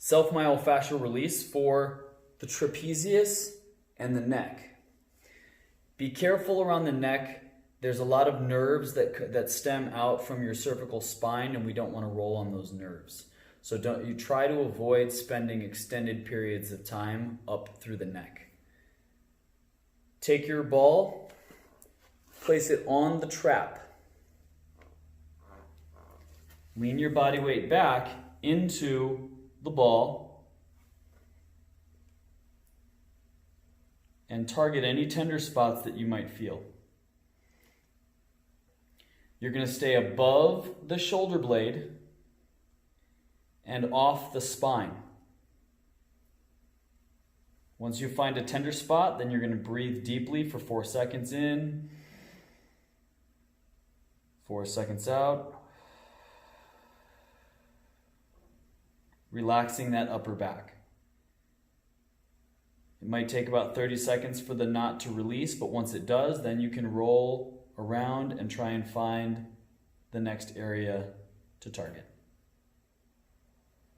self-myofascial release for the trapezius and the neck. Be careful around the neck. There's a lot of nerves that stem out from your cervical spine, and we don't want to roll on those nerves. So you try to avoid spending extended periods of time up through the neck. Take your ball, place it on the trap. Lean your body weight back into the ball and target any tender spots that you might feel. You're going to stay above the shoulder blade and off the spine. Once you find a tender spot, then you're going to breathe deeply for 4 seconds in, 4 seconds out, relaxing that upper back. It might take about 30 seconds for the knot to release, but once it does, then you can roll around and try and find the next area to target.